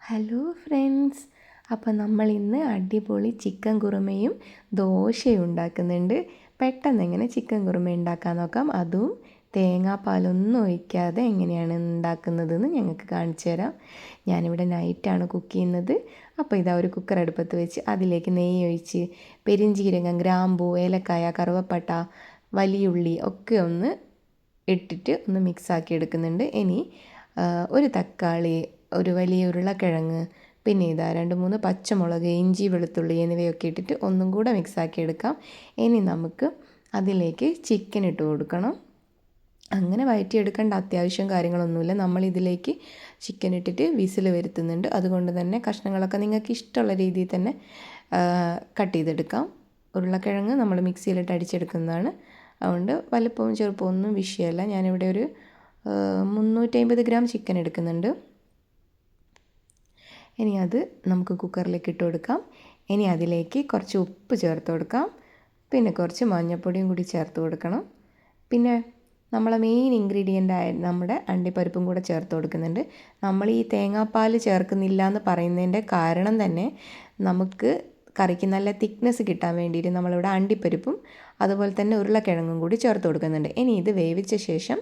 Hello friends, അപ്പോൾ നമ്മൾ ഇന്ന് അടിപൊളി ചിക്കൻ കുറുമയും ദോശയും ഉണ്ടാക്കുന്നുണ്ട്. പെട്ടെന്ന് എങ്ങനെ ചിക്കൻ കുറുമ ഉണ്ടാക്കാൻ നോക്കാം. അതും തേങ്ങാപ്പാലൊന്നും ഒഴിക്കാതെ എങ്ങനെയാണ് ഉണ്ടാക്കുന്നതെന്ന് ഞങ്ങൾക്ക് കാണിച്ചു തരാം. ഞാനിവിടെ നൈറ്റാണ് കുക്ക് ചെയ്യുന്നത്. അപ്പോൾ ഇതാ ഒരു കുക്കർ അടുപ്പത്ത് വെച്ച് അതിലേക്ക് നെയ്യ് ഒഴിച്ച് പെരിഞ്ചീരകം, ഗ്രാമ്പൂ, ഏലക്കായ, കറുവപ്പട്ട, വലിയുള്ളി ഒക്കെ ഒന്ന് ഇട്ടിട്ട് ഒന്ന് മിക്സാക്കി എടുക്കുന്നുണ്ട്. ഇനി ഒരു തക്കാളി, ഒരു വലിയ ഉരുളക്കിഴങ്ങ്, പിന്നെ ഇതാ 2-3 പച്ചമുളക്, ഇഞ്ചി, വെളുത്തുള്ളി എന്നിവയൊക്കെ ഇട്ടിട്ട് ഒന്നും കൂടെ മിക്സാക്കി എടുക്കാം. ഇനി നമുക്ക് അതിലേക്ക് ചിക്കൻ ഇട്ട് കൊടുക്കണം. അങ്ങനെ വഴറ്റിയെടുക്കേണ്ട അത്യാവശ്യം കാര്യങ്ങളൊന്നുമില്ല. നമ്മളിതിലേക്ക് ചിക്കൻ ഇട്ടിട്ട് വിസിൽ വരുത്തുന്നുണ്ട്. അതുകൊണ്ട് തന്നെ കഷ്ണങ്ങളൊക്കെ നിങ്ങൾക്ക് ഇഷ്ടമുള്ള രീതിയിൽ തന്നെ കട്ട് ചെയ്തെടുക്കാം. ഉരുളക്കിഴങ്ങ് നമ്മൾ മിക്സിയിലിട്ട് അടിച്ചെടുക്കുന്നതാണ്. അതുകൊണ്ട് വലുപ്പവും ചെറുപ്പവും ഒന്നും വിഷയമല്ല. ഞാനിവിടെ ഒരു 350 ഗ്രാം ചിക്കൻ എടുക്കുന്നുണ്ട്. ഇനി അത് നമുക്ക് കുക്കറിലേക്ക് ഇട്ട് കൊടുക്കാം. ഇനി അതിലേക്ക് കുറച്ച് ഉപ്പ് ചേർത്ത് കൊടുക്കാം. പിന്നെ കുറച്ച് മഞ്ഞൾപ്പൊടിയും കൂടി ചേർത്ത് കൊടുക്കണം. പിന്നെ നമ്മളെ മെയിൻ ഇൻഗ്രീഡിയൻ്റ് ആയ നമ്മുടെ അണ്ടിപ്പരിപ്പും കൂടെ ചേർത്ത് കൊടുക്കുന്നുണ്ട്. നമ്മൾ ഈ തേങ്ങാപ്പാൽ ചേർക്കുന്നില്ല എന്ന് പറയുന്നതിൻ്റെ കാരണം തന്നെ നമുക്ക് കറിക്ക് നല്ല തിക്നെസ് കിട്ടാൻ വേണ്ടിയിട്ട് നമ്മളിവിടെ അണ്ടിപ്പരിപ്പും അതുപോലെ തന്നെ ഉരുളക്കിഴങ്ങും കൂടി ചേർത്ത് കൊടുക്കുന്നുണ്ട്. ഇനി ഇത് വേവിച്ച ശേഷം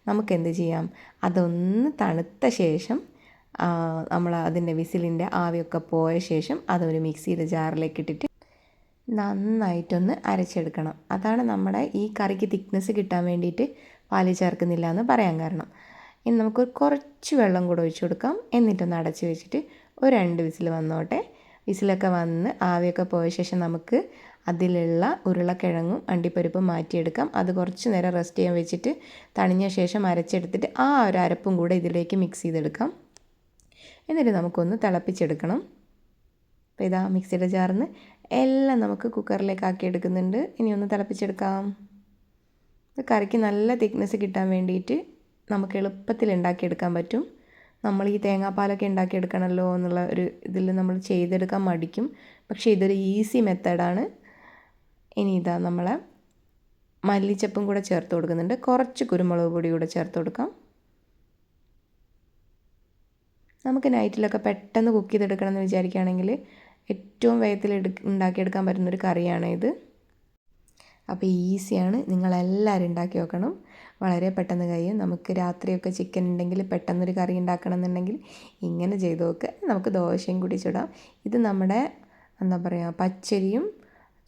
നമുക്ക് എന്ത് ചെയ്യാം, അതൊന്ന് തണുത്ത ശേഷം നമ്മൾ അതിൻ്റെ വിസിലിൻ്റെ ആവിയൊക്കെ പോയ ശേഷം അതൊരു മിക്സിയുടെ ജാറിലേക്ക് ഇട്ടിട്ട് നന്നായിട്ടൊന്ന് അരച്ചെടുക്കണം. അതാണ് നമ്മുടെ ഈ കറിക്ക് തിക്നെസ് കിട്ടാൻ വേണ്ടിയിട്ട് പാല് ചേർക്കുന്നില്ല എന്ന് പറയാൻ കാരണം. ഇനി നമുക്ക് കുറച്ച് വെള്ളം കൂടെ ഒഴിച്ചു കൊടുക്കാം. എന്നിട്ടൊന്ന് അടച്ച് വെച്ചിട്ട് ഒരു 2 വിസിൽ വന്നോട്ടെ. വിസിലൊക്കെ വന്ന് ആവിയൊക്കെ പോയ ശേഷം നമുക്ക് അതിലുള്ള ഉരുളക്കിഴങ്ങും അണ്ടിപ്പരിപ്പും മാറ്റിയെടുക്കാം. അത് കുറച്ച് നേരം റെസ്റ്റ് ചെയ്യാൻ വെച്ചിട്ട് തണിഞ്ഞ ശേഷം അരച്ചെടുത്തിട്ട് ആ ഒരു അരപ്പും കൂടെ ഇതിലേക്ക് മിക്സ് ചെയ്തെടുക്കാം. എന്നിട്ട് നമുക്കൊന്ന് തിളപ്പിച്ചെടുക്കണം. അപ്പോൾ ഇതാ മിക്സിയുടെ ജാറിൽ നിന്ന് എല്ലാം നമുക്ക് കുക്കറിലേക്ക് ആക്കി എടുക്കുന്നുണ്ട്. ഇനി ഒന്ന് തിളപ്പിച്ചെടുക്കാം. കറിക്ക് നല്ല തിക്നെസ് കിട്ടാൻ വേണ്ടിയിട്ട് നമുക്ക് എളുപ്പത്തിൽ ഉണ്ടാക്കിയെടുക്കാൻ പറ്റും. നമ്മൾ ഈ തേങ്ങാപ്പാലൊക്കെ ഉണ്ടാക്കിയെടുക്കണമല്ലോ എന്നുള്ള ഒരു ഇതിൽ നമ്മൾ ചെയ്തെടുക്കാൻ മടിക്കും. പക്ഷേ ഇതൊരു ഈസി മെത്തേഡാണ്. ഇനി ഇതാ നമ്മളെ മല്ലിച്ചപ്പും കൂടെ ചേർത്ത് കൊടുക്കുന്നുണ്ട്. കുറച്ച് കുരുമുളക് പൊടി കൂടെ ചേർത്ത് കൊടുക്കാം. നമുക്ക് നൈറ്റിലൊക്കെ പെട്ടെന്ന് കുക്ക് ചെയ്തെടുക്കണം എന്ന് വിചാരിക്കുകയാണെങ്കിൽ ഏറ്റവും വേഗത്തിൽ ഉണ്ടാക്കിയെടുക്കാൻ പറ്റുന്നൊരു കറിയാണ് ഇത്. അപ്പോൾ ഈസിയാണ്, നിങ്ങളെല്ലാവരും ഉണ്ടാക്കി നോക്കണം. വളരെ പെട്ടെന്ന് കഴിയും. നമുക്ക് രാത്രിയൊക്കെ ചിക്കൻ ഉണ്ടെങ്കിൽ പെട്ടെന്നൊരു കറി ഉണ്ടാക്കണം എന്നുണ്ടെങ്കിൽ ഇങ്ങനെ ചെയ്ത് നോക്കുക. നമുക്ക് ദോശയും കൂടി ചുടാം. ഇത് നമ്മുടെ എന്താ പറയുക, പച്ചരിയും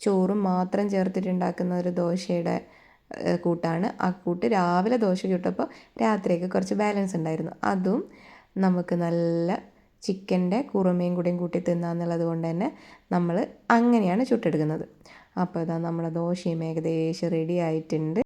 ചോറും മാത്രം ചേർത്തിട്ടുണ്ടാക്കുന്ന ഒരു ദോശയുടെ കൂട്ടാണ്. ആ കൂട്ട് രാവിലെ ദോശ ചുട്ടപ്പോൾ രാത്രിയൊക്കെ കുറച്ച് ബാലൻസ് ഉണ്ടായിരുന്നു. അതും നമുക്ക് നല്ല ചിക്കൻ്റെ കുറുമയും കൂടിയും കൂട്ടി തിന്നാന്നുള്ളത് കൊണ്ട് തന്നെ നമ്മൾ അങ്ങനെയാണ് ചുട്ടെടുക്കുന്നത്. അപ്പോൾ ഇതാ നമ്മളെ ദോശയും ഏകദേശം റെഡി ആയിട്ടുണ്ട്.